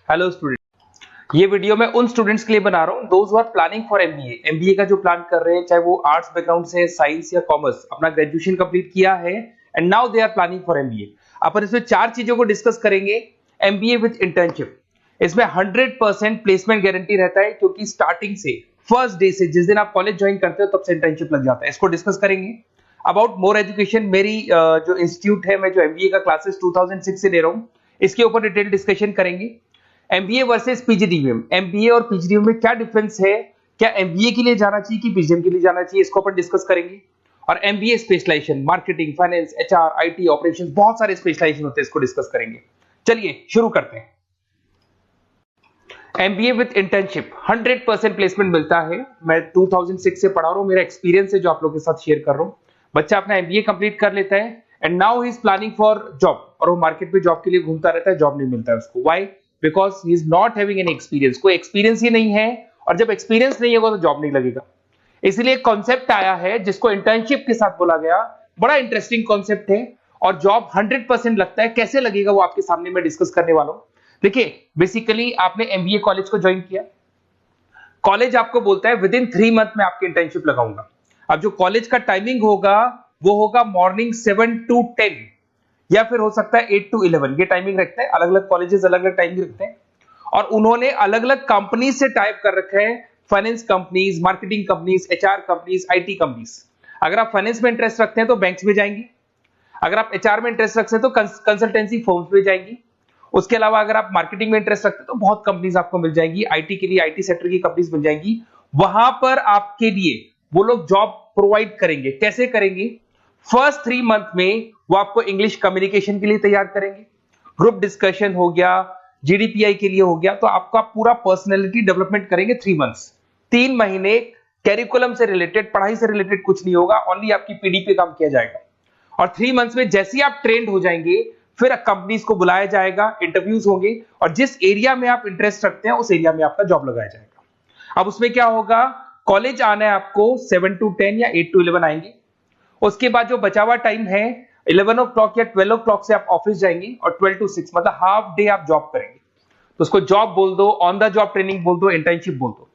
Hello student, ये video मैं उन स्टूडेंट्स के लिए बना रहा हूँ those who are planning for MBA. MBA का जो प्लान कर रहे हैं, चाहे वो आर्ट्स बैकग्राउंड से, साइंस या कॉमर्स, अपना ग्रेजुएशन कंप्लीट किया है and now they are planning for MBA. अपन इसमें चार चीजों को डिस्कस करेंगे। एमबीए विद इंटर्नशिप, इसमें 100% प्लेसमेंट गारंटी रहता है, क्योंकि स्टार्टिंग से फर्स्ट डे से जिस दिन आप कॉलेज ज्वाइन करते हो तब से इंटर्नशिप लग जाता है। इसको डिस्कस करेंगे। अबाउट मोर एजुकेशन, मेरी जो इंस्टीट्यूट है, मैं जो एमबीए का क्लासेस 2006 से ले रहा हूँ, इसके ऊपर डिटेल डिस्कशन करेंगे। एमबीए वर्सेस पीजीडीएम, एमबीए और पीजीडीएम में क्या डिफरेंस है, क्या एमबीए के लिए जाना चाहिए कि पीजीडीएम के लिए जाना चाहिए, इसको अपन डिस्कस करेंगे। और MBA specialisation, marketing, finance, HR, IT, operations, बहुत सारे स्पेशलाइजेशन होते हैं, इसको डिस्कस करेंगे। चलिए शुरू करते हैं। एमबीए विद इंटर्नशिप 100% प्लेसमेंट मिलता है। मैं 2006 से पढ़ा रहा हूँ, मेरा एक्सपीरियंस है जो आप लोगों के साथ शेयर कर रहा हूँ। बच्चा अपना एमबीए कंप्लीट कर लेता है and now he is planning for job, और वो मार्केट में जॉब के लिए घूमता रहता है, जॉब नहीं मिलता है उसको। Why? Because he is not having any experience. कोई एक्सपीरियंस ही नहीं है, और जब एक्सपीरियंस नहीं होगा तो जॉब नहीं लगेगा। इसलिए कॉन्सेप्ट आया है जिसको इंटर्नशिप के साथ बोला गया। बड़ा इंटरेस्टिंग कॉन्सेप्ट है, और जॉब 100% लगता है। कैसे लगेगा वो आपके सामने मैं डिस्कस करने वाला हूं। देखिए, बेसिकली आपने एमबीए कॉलेज को ज्वाइन किया, कॉलेज आपको बोलता है विद इन 3 मंथ में आपकी इंटर्नशिप लगाऊंगा। अब जो कॉलेज का टाइमिंग होगा वो होगा मॉर्निंग 7 to 10, या फिर हो सकता है 8 to 11। ये टाइमिंग रखते हैं, अलग अलग कॉलेजेस अलग अलग टाइमिंग रखते हैं। और उन्होंने अलग अलग कंपनी से टाइप कर रखा है, finance companies, marketing companies, HR companies, IT companies. अगर आप फाइनेंस में इंटरेस्ट रखते हैं तो बैंक्स में जाएंगी, अगर आप एचआर में इंटरेस्ट रखते हैं तो कंसल्टेंसी फर्म्स में जाएंगी। उसके अलावा अगर आप मार्केटिंग में इंटरेस्ट रखते हैं तो बहुत कंपनीज आपको मिल जाएंगी, आईटी के लिए आईटी सेक्टर की कंपनीज मिल जाएंगी। वहां पर आपके लिए वो लोग जॉब प्रोवाइड करेंगे। कैसे करेंगे? फर्स्ट 3 मंथ में वो आपको इंग्लिश कम्युनिकेशन के लिए तैयार करेंगे, ग्रुप डिस्कशन हो गया, जीडीपीआई के लिए हो गया, तो आपका पूरा पर्सनैलिटी डेवलपमेंट करेंगे 3 मंथ्स। 3 महीने कैरिकुलम से रिलेटेड, पढ़ाई से रिलेटेड कुछ नहीं होगा, ओनली आपकी पीडी पे काम किया जाएगा। और 3 मंथ्स में जैसे ही आप ट्रेंड हो जाएंगे, फिर कंपनीज को बुलाया जाएगा, इंटरव्यूज होंगे, और जिस एरिया में आप इंटरेस्ट रखते हैं उस एरिया में आपका जॉब लगाया जाएगा। अब उसमें क्या होगा, कॉलेज आना है आपको 7 to 10 या 8 to 11 आएंगे। उसके बाद जो बचा हुआ टाइम है 11 o'clock या 12 o'clock से आप ऑफिस जाएंगे, और 12 to 6 मतलब हाफ डे आप जॉब करेंगे। तो उसको जॉब बोल दो, ऑन द जॉब ट्रेनिंग बोल दो, इंटर्नशिप बोल दो।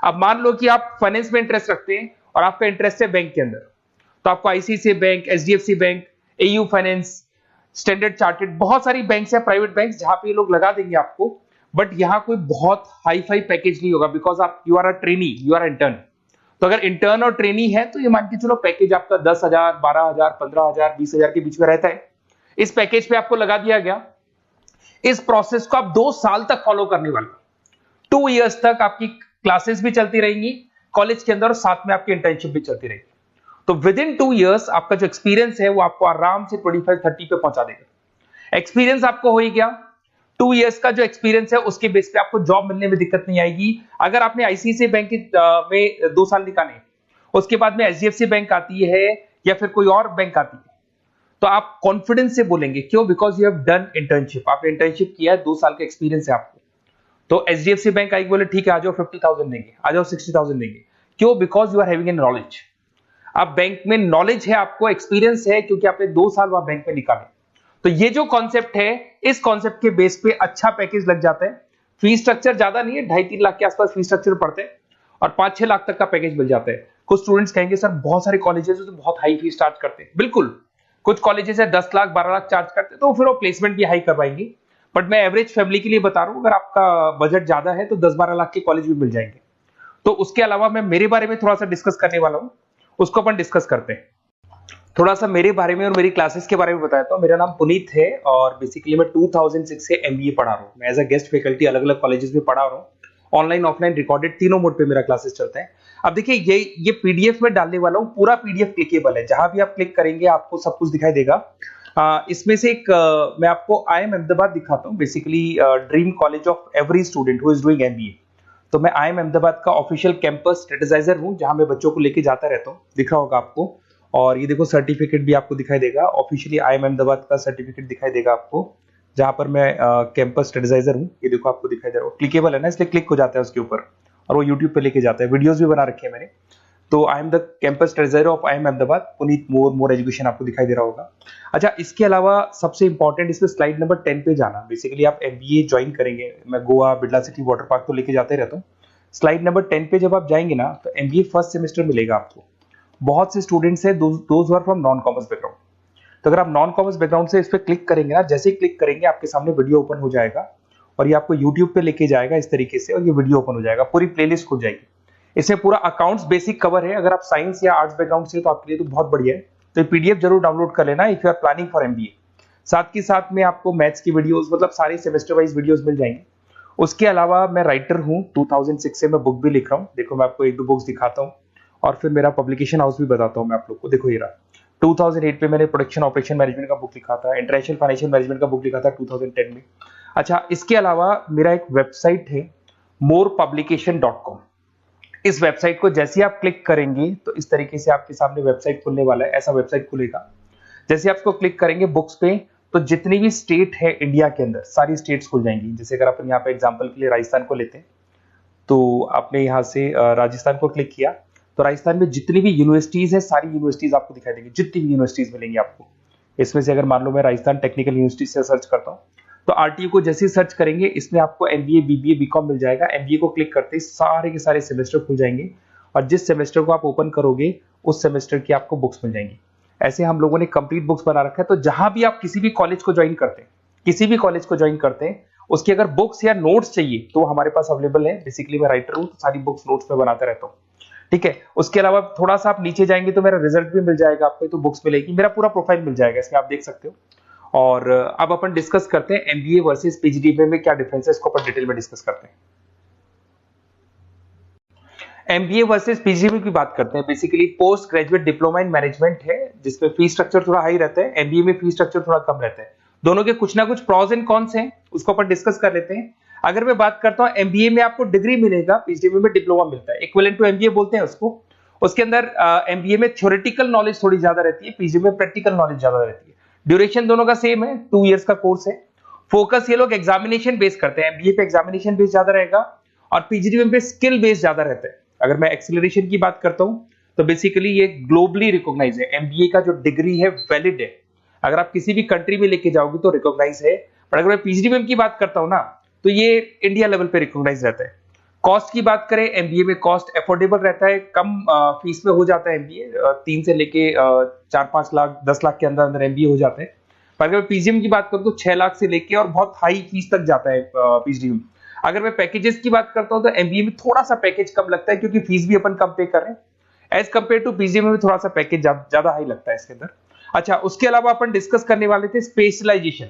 अब मान लो कि आप फाइनेंस में इंटरेस्ट रखते हैं और आपका इंटरेस्ट है बैंक के अंदर, तो आपको ICICI bank, HDFC bank, AU finance, standard chartered, बहुत सारी बैंक्स है, प्राइवेट बैंक्स, जहां पे ये लोग लगा देंगे आपको। बट यहाँ कोई बहुत हाई फाई पैकेज नहीं होगा, बिकॉज आप you are a trainee, you are intern. तो अगर इंटर्न और ट्रेनी है तो ये मान के चलो पैकेज आपका 10,000, 12,000, 15,000, 20,000 के बीच में रहता है। इस पैकेज पे आपको लगा दिया गया। इस प्रोसेस को आप 2 साल तक फॉलो करने वाले, 2 इयर्स तक आपकी क्लासेस भी चलती रहेंगी कॉलेज के अंदर, और साथ में आपकी इंटर्नशिप भी चलती रहेगी। तो विद इन 2 इयर्स आपका जो एक्सपीरियंस है वो आपको आराम से 25-30 पे पहुंचा देगा। एक्सपीरियंस आपको हो ही गया। 2 इयर्स का जो एक्सपीरियंस है उसके बेस पे आपको जॉब मिलने में दिक्कत नहीं आएगी। अगर आपने आईसीआईसीआई बैंक में 2 साल निकाले, उसके बाद में एचडीएफसी बैंक आती है या फिर कोई और बैंक आती है, तो आप कॉन्फिडेंस से बोलेंगे। क्यों? Because you have done internship, आपने इंटर्नशिप किया है, 2 साल का एक्सपीरियंस है आपको। तो एचडीएफसी बैंक आएगी, बोले ठीक है आ जाओ 50,000 देंगे, आ जाओ 60,000 देंगे। क्यों? Because you are having an knowledge. आप बैंक में नॉलेज है, आपको एक्सपीरियंस है, क्योंकि आपने 2 साल वहां बैंक में निकाले। तो ये जो कॉन्सेप्ट है, इस कॉन्सेप्ट के बेस पे अच्छा पैकेज लग जाता है। फीस स्ट्रक्चर ज्यादा नहीं है, 2.5-3 लाख के आसपास फीस स्ट्रक्चर पड़ते हैं, और 5-6 लाख तक का पैकेज मिल जाता है। कुछ स्टूडेंट्स कहेंगे सर बहुत सारे कॉलेजेस तो बहुत हाई फीस चार्ज करते हैं। बिल्कुल, कुछ कॉलेजेस है 10 लाख 12 लाख चार्ज करते हैं, तो फिर वो प्लेसमेंट भी हाई करवाएंगे। बट मैं एवरेज फैमिली के लिए बता रहा हूं, अगर आपका बजट ज्यादा है तो 10-12 लाख के कॉलेज भी मिल जाएंगे। तो उसके अलावा मैं मेरे बारे में थोड़ा सा डिस्कस करने वाला हूं, उसको अपन डिस्कस करते हैं। थोड़ा सा मेरे बारे में और मेरी क्लासेस के बारे में बताया। तो मेरा नाम पुनीत है, और बेसिकली मैं 2006 से एमबीए पढ़ा रहा हूँ। मैं एज अ गेस्ट फैकल्टी अलग अलग कॉलेजेस में पढ़ा रहा हूँ। ऑनलाइन, ऑफलाइन, रिकॉर्डेड, तीनों मोड पे मेरा क्लासेस चलता है। अब देखिए, ये पीडीएफ में डालने वाला हूँ, पूरा पीडीएफ क्लिकेबल है, जहां भी आप क्लिक करेंगे आपको सब कुछ दिखाई देगा। इसमें से एक मैं आपको आईएम अहमदाबाद दिखाता हूँ, basically dream college of every student who is doing MBA. तो मैं आईएम अहमदाबाद का ऑफिशियल कैंपस स्ट्रेटेजाइजर हूँ, जहां मैं बच्चों को लेके जाता रहता हूँ, दिख रहा होगा आपको। और ये देखो सर्टिफिकेट भी आपको दिखाई देगा, ऑफिशियली आईएम अहमदाबाद का सर्टिफिकेट दिखाई देगा आपको, जहां पर मैं कैंपस स्ट्रेटेजाइजर हूँ। ये देखो आपको दिखाई दे रहा है, क्लिकेबल है ना, इसलिए क्लिक हो जाता है उसके ऊपर, और वो यूट्यूब पे लेके जाता है। वीडियोस भी बना रखे हैं मैंने। तो I am the campus treasurer of IIM Ahmedabad, Puneet more education आपको दिखाई दे रहा होगा। अच्छा, इसके अलावा सबसे इंपॉर्टेंट इसमें स्लाइड नंबर 10 पे जाना। बेसिकली आप MBA ज्वाइन करेंगे, मैं Goa, Birla city, water park तो लेके जाते रहता हूँ। स्लाइड नंबर 10 पे जब आप जाएंगे ना, तो MBA फर्स्ट सेमेस्टर मिलेगा आपको। बहुत से स्टूडेंट्स हैं those are from non commerce background. तो अगर आप नॉन कॉमर्स बैकग्राउंड से इस पर क्लिक करेंगे ना, जैसे ही क्लिक करेंगे आपके सामने वीडियो ओपन हो जाएगा और ये आपको यूट्यूब पे लेके जाएगा इस तरीके से, और ये वीडियो ओपन हो जाएगा, पूरी प्लेलिस्ट खुल जाएगी। इसमें पूरा अकाउंट्स बेसिक कवर है। अगर आप साइंस या आर्ट्स बैकग्राउंड से तो आपके लिए तो बहुत बढ़िया है। तो ये PDF जरूर डाउनलोड कर लेना if you are planning for MBA। साथ के साथ में आपको मैथ्स की वीडियोस, मतलब सारे सेमेस्टर वाइज वीडियोस मिल जाएंगे। उसके अलावा मैं राइटर हूँ, 2006 से मैं बुक भी लिख रहा हूँ। देखो मैं आपको एक दो बुक्स दिखाता हूँ और फिर मेरा पब्लिकेशन हाउस भी बताता हूँ मैं आप लोग को। देखो ये रहा, 2008 में मैंने प्रोडक्शन ऑपरेशन मैनेजमेंट का बुक लिखा था, इंटरनेशनल फाइनेंशियल मैनेजमेंट का बुक लिखा था 2010 में। अच्छा, इसके अलावा मेरा एक वेबसाइट है morepublication.com। इस वेबसाइट को जैसे आप क्लिक करेंगे तो इस तरीके से आपके सामने वेबसाइट खुलने वाला है, ऐसा वेबसाइट खुलेगा। जैसे आप इसको क्लिक करेंगे बुक्स पे, तो जितनी भी स्टेट है इंडिया के अंदर सारी स्टेट्स खुल जाएंगी। जैसे अगर अपन यहाँ पे एग्जांपल के लिए राजस्थान को लेते हैं, तो आपने यहाँ से राजस्थान को क्लिक किया तो राजस्थान में जितनी भी यूनिवर्सिटीज है सारी यूनिवर्सिटीज आपको दिखाई देंगी, जितनी भी यूनिवर्सिटीज मिलेंगी आपको। इसमें से अगर मान लो मैं राजस्थान टेक्निकल यूनिवर्सिटी से सर्च करता हूँ, तो RTU को जैसे ही सर्च करेंगे इसमें आपको MBA, BBA, BCom मिल जाएगा। MBA को क्लिक करते ही सारे के सारे सेमेस्टर खुल जाएंगे और जिस सेमेस्टर को आप ओपन करोगे उस सेमेस्टर की आपको बुक्स मिल जाएंगी। ऐसे हम लोगों ने कंप्लीट बुक्स बना रखा है। तो जहां भी आप किसी भी कॉलेज को ज्वाइन करते हैं, किसी भी कॉलेज को ज्वाइन करते हैं, उसकी अगर बुक्स या नोट्स चाहिए तो हमारे पास अवेलेबल है। बेसिकली मैं राइटर हूँ तो सारी बुक्स नोट्स में बनाता रहता हूँ, ठीक है। उसके अलावा थोड़ा सा आप नीचे जाएंगे तो मेरा रिजल्ट भी मिल जाएगा आपको, तो बुक्स मिलेगी, मेरा पूरा प्रोफाइल मिल जाएगा, इसमें आप देख सकते हो। और अब अपन डिस्कस करते हैं MBA वर्सेस PGDBA में क्या डिफरेंस है, इसको अपन डिटेल में डिस्कस करते हैं। MBA वर्सेस PGDBA की बात करते हैं। Basically post graduate diploma in management है, जिसमें फीस स्ट्रक्चर थोड़ा हाई रहता है। MBA में फीस स्ट्रक्चर थोड़ा कम रहता है। दोनों के कुछ ना कुछ प्रॉज एंड कॉन्स हैं, उसको अपन डिस्कस कर लेते हैं। अगर मैं बात करता हूं MBA में आपको डिग्री मिलेगा, PGDBA में डिप्लोमा मिलता है, इक्विवेलेंट टू MBA बोलते हैं उसको। उसके अंदर MBA में थ्योरेटिकल नॉलेज थोड़ी ज्यादा रहती है, PGDBA में प्रैक्टिकल नॉलेज ज्यादा रहती है। ड्यूरेशन दोनों का सेम है, 2 इयर्स का कोर्स है। फोकस ये लोग एग्जामिनेशन बेस करते हैं, MBA पे एग्जामिनेशन बेस ज्यादा रहेगा और PGDBA पे स्किल बेस ज्यादा रहता है। अगर मैं एक्सेलरेशन की बात करता हूं तो बेसिकली ये ग्लोबली रिकॉग्नाइज है। MBA का जो डिग्री है वैलिड है, अगर आप किसी भी कंट्री में लेके जाओगे तो रिकॉग्नाइज है। पर अगर मैं PGDBA की बात करता हूं ना, तो ये इंडिया लेवल पे रिकॉग्नाइज रहता है। कॉस्ट की बात करें, MBA में कॉस्ट अफोर्डेबल रहता है, कम फीस में हो जाता है MBA, 3 से लेके 4-5 लाख 10 लाख के अंदर अंदर MBA हो जाते हैं। पर अगर मैं PGDBA की बात करूं तो 6 लाख से लेके और बहुत हाई फीस तक जाता है PGDBA। अगर मैं पैकेजेस की बात करता हूं तो MBA में थोड़ा सा पैकेज कम लगता है, क्योंकि फीस भी अपन कम पे कर रहे हैं। एज कंपेयर टू PGDBA में थोड़ा सा पैकेज ज्यादा हाई लगता है इसके अंदर। अच्छा, उसके अलावा अपन डिस्कस करने वाले थे स्पेशलाइजेशन।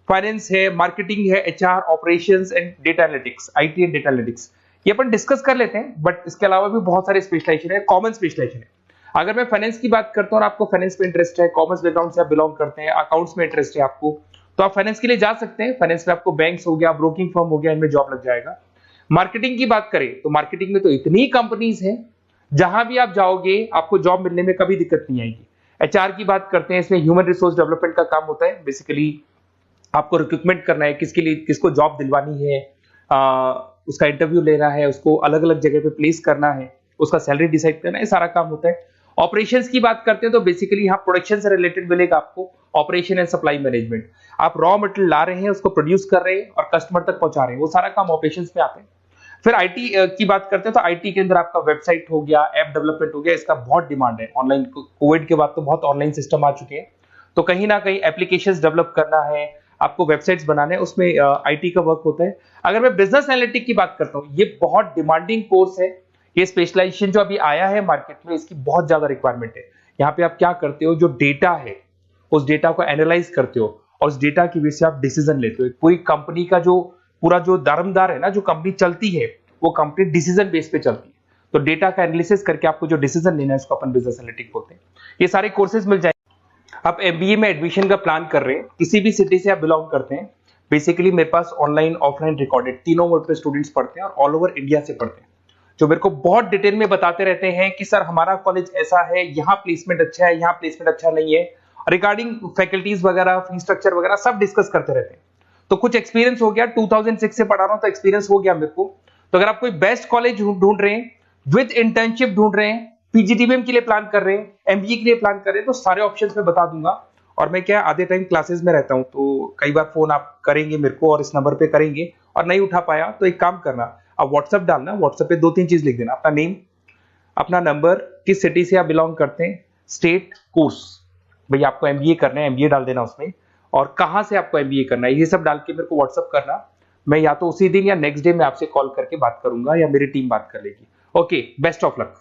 फाइनेंस है, मार्केटिंग है, HR, operations and data analytics, IT and data analytics, ये अपन डिस्कस कर लेते हैं। बट इसके अलावा भी बहुत सारे स्पेशलाइजेशन है, कॉमन स्पेशलाइजेशन है। अगर मैं फाइनेंस की बात करता हूं और आपको फाइनेंस में इंटरेस्ट है, कॉमर्स बैकग्राउंड से आप बिलोंग करते हैं, अकाउंट्स में इंटरेस्ट है आपको, तो आप फाइनेंस के लिए जा सकते हैं। फाइनेंस में आपको बैंक्स हो गया, ब्रोकिंग फर्म हो गया, इनमें जॉब लग जाएगा। मार्केटिंग की बात करें तो मार्केटिंग में तो इतनी कंपनीज हैं, जहां भी आप जाओगे आपको जॉब मिलने में कभी दिक्कत नहीं आएगी। HR की बात करते हैं, इसमें ह्यूमन रिसोर्स डेवलपमेंट का काम होता है। बेसिकली आपको रिक्रूटमेंट करना है, किसके लिए किसको जॉब दिलवानी है, उसका इंटरव्यू लेना है, उसको अलग अलग जगह पे प्लेस करना है, उसका सैलरी डिसाइड करना है, सारा काम होता है। ऑपरेशंस की बात करते हैं तो बेसिकली यहाँ प्रोडक्शन से रिलेटेड मिलेगा आपको, ऑपरेशन एंड सप्लाई मैनेजमेंट। आप रॉ मटेरियल ला रहे हैं, उसको प्रोड्यूस कर रहे हैं और कस्टमर तक पहुंचा रहे हैं, वो सारा काम ऑपरेशंस में आते हैं। फिर IT की बात करते हैं तो IT के अंदर आपका वेबसाइट हो गया, ऐप डेवलपमेंट हो गया, इसका बहुत डिमांड है। ऑनलाइन कोविड के बाद तो बहुत ऑनलाइन सिस्टम आ चुके हैं, तो कहीं ना कहीं एप्लीकेशंस डेवलप करना है, आपको वेबसाइट्स बनाने हैं, उसमें IT का वर्क होता है। अगर मैं बिजनेस एनालिटिक की बात करता हूँ, ये बहुत डिमांडिंग कोर्स है। ये स्पेशलाइजेशन जो अभी आया है मार्केट में, इसकी बहुत ज्यादा रिक्वायरमेंट है। यहाँ पे आप क्या करते हो, जो डेटा है उस डेटा को एनालाइज करते हो और उस डेटा की वजह से आप डिसीजन लेते हो। पूरी कंपनी का जो पूरा जो दारोमदार है ना, जो कंपनी चलती है वो कंपनी डिसीजन बेस पे चलती है। तो डेटा का एनालिसिस करके आपको जो डिसीजन लेना है उसको अपन बिजनेस एनालिटिक बोलते हैं। ये सारे कोर्सेज मिल जाएंगे। आप MBA में एडमिशन का प्लान कर रहे हैं, किसी भी सिटी से आप बिलोंग करते हैं, बेसिकली मेरे पास ऑनलाइन ऑफलाइन रिकॉर्डेड तीनों मोड पे स्टूडेंट्स पढ़ते हैं और ऑल ओवर इंडिया से पढ़ते हैं, जो मेरे को बहुत डिटेल में बताते रहते हैं कि सर हमारा कॉलेज ऐसा है, यहाँ प्लेसमेंट अच्छा है, यहाँ प्लेसमेंट अच्छा नहीं है, रिगार्डिंग फैकल्टीज वगैरह, फी स्ट्रक्चर वगैरह सब डिस्कस करते रहते हैं। तो कुछ एक्सपीरियंस हो गया, 2006 से पढ़ा रहा हूं तो एक्सपीरियंस हो गया मेरे को। तो अगर आप कोई बेस्ट कॉलेज ढूंढ रहे हैं, विद इंटर्नशिप ढूंढ रहे हैं, पीजीडीबीएम के लिए प्लान कर रहे हैं, एमबीए के लिए प्लान कर रहे हैं, तो सारे ऑप्शंस मैं बता दूंगा। और मैं क्या आधे टाइम क्लासेस में रहता हूं, तो कई बार फोन आप करेंगे मेरे को और इस नंबर पे करेंगे और नहीं उठा पाया तो एक काम करना, आप व्हाट्सएप डालना, व्हाट्सएप पे 2-3 चीज लिख देना, अपना नेम, अपना नंबर, किस सिटी से आप बिलोंग करते हैं, स्टेट, कोर्स, भाई आपको एमबीए करना है एमबीए डाल देना उसमें, और कहां से आपको एमबीए करना है, ये सब डाल के मेरे को व्हाट्सएप करना। मैं या तो उसी दिन या नेक्स्ट डे में आपसे कॉल करके बात करूंगा या मेरी टीम बात कर लेगी। Okay, best of luck.